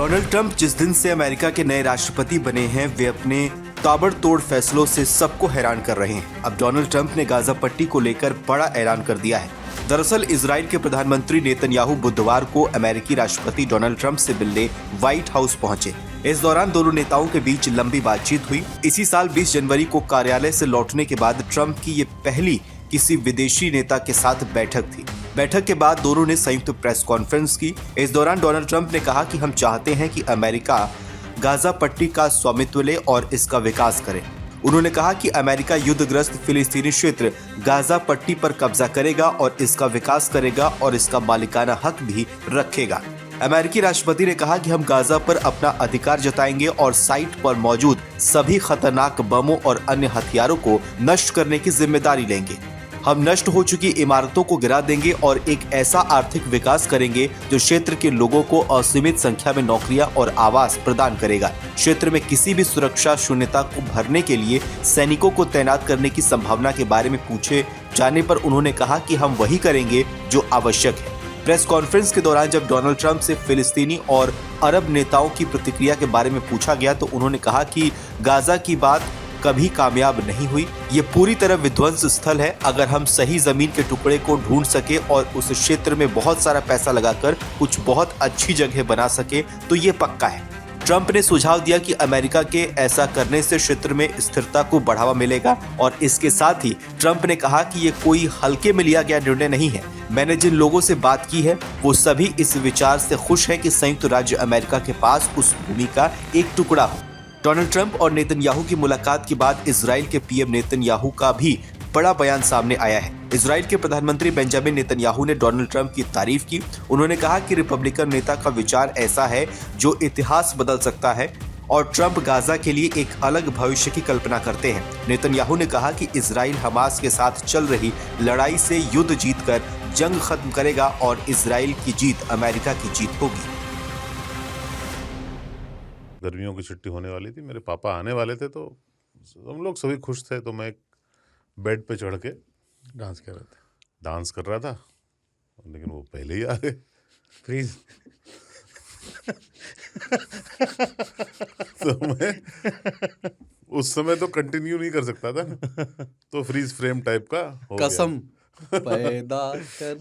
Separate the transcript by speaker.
Speaker 1: Donald Trump जिस दिन से अमेरिका के नए राष्ट्रपति बने हैं वे अपने ताबड़तोड़ फैसलों से सबको हैरान कर रहे हैं। अब डोनाल्ड ट्रंप ने गाजा पट्टी को लेकर बड़ा ऐलान कर दिया है। दरअसल इजराइल के प्रधानमंत्री नेतन्याहू बुधवार को अमेरिकी राष्ट्रपति डोनाल्ड ट्रंप से मिलने व्हाइट हाउस पहुंचे। इस दौरान दोनों नेताओं के बीच लंबी बातचीत हुई। इसी साल 20 जनवरी को कार्यालय से लौटने के बाद ट्रंप की ये पहली किसी विदेशी नेता के साथ बैठक थी। बैठक के बाद दोनों ने संयुक्त प्रेस कॉन्फ्रेंस की। इस दौरान डोनाल्ड ट्रंप ने कहा कि हम चाहते हैं कि अमेरिका गाजा पट्टी का स्वामित्व ले और इसका विकास करे। उन्होंने कहा कि अमेरिका युद्धग्रस्त फिलिस्तीनी क्षेत्र गाजा पट्टी पर कब्जा करेगा और इसका विकास करेगा और इसका मालिकाना हक भी रखेगा। अमेरिकी राष्ट्रपति ने कहा कि हम गाजा पर अपना अधिकार जताएंगे और साइट पर मौजूद सभी खतरनाक बमों और अन्य हथियारों को नष्ट करने की जिम्मेदारी लेंगे। हम नष्ट हो चुकी इमारतों को गिरा देंगे और एक ऐसा आर्थिक विकास करेंगे जो क्षेत्र के लोगों को असीमित संख्या में नौकरियां और आवास प्रदान करेगा। क्षेत्र में किसी भी सुरक्षा शून्यता को भरने के लिए सैनिकों को तैनात करने की संभावना के बारे में पूछे जाने पर उन्होंने कहा कि हम वही करेंगे जो आवश्यक है। प्रेस कॉन्फ्रेंस के दौरान जब डोनाल्ड ट्रंप से फिलिस्तीनी और अरब नेताओं की प्रतिक्रिया के बारे में पूछा गया तो उन्होंने कहा कि गाजा की बात कभी कामयाब नहीं हुई। ये पूरी तरह विध्वंस स्थल है। अगर हम सही जमीन के टुकड़े को ढूंढ सके और उस क्षेत्र में बहुत सारा पैसा लगाकर कुछ बहुत अच्छी जगह बना सके तो ये पक्का है। ट्रंप ने सुझाव दिया कि अमेरिका के ऐसा करने से क्षेत्र में स्थिरता को बढ़ावा मिलेगा और इसके साथ ही ट्रंप ने कहा कि ये कोई हल्के में लिया गया निर्णय नहीं है। मैंने जिन लोगों से बात की है वो सभी इस विचार से खुश हैं कि संयुक्त राज्य अमेरिका के पास उस भूमि का एक टुकड़ा हो। डोनाल्ड ट्रंप और नेतन्याहू की मुलाकात के बाद इजराइल के पीएम नेतन्याहू का भी बड़ा बयान सामने आया है। इजराइल के प्रधानमंत्री बेंजामिन नेतन्याहू ने डोनाल्ड ट्रंप की तारीफ की। उन्होंने कहा कि रिपब्लिकन नेता का विचार ऐसा है जो इतिहास बदल सकता है और ट्रंप गाजा के लिए एक अलग भविष्य की कल्पना करते हैं। नेतन्याहू ने कहा कि इजराइल हमास के साथ चल रही लड़ाई से युद्ध जीतकर जंग खत्म करेगा और इजराइल की जीत अमेरिका की जीत होगी।
Speaker 2: गर्मियों की छुट्टी होने वाली थी, मेरे पापा आने वाले थे तो हम लोग सभी खुश थे। तो मैं एक बेड पे चढ़ के डांस कर रहा था, लेकिन वो पहले ही आ गए।
Speaker 3: प्लीज
Speaker 2: तो मैं उस समय तो कंटिन्यू नहीं कर सकता था ना, तो फ्रीज फ्रेम टाइप का हो गया।
Speaker 3: कसम पैदा कर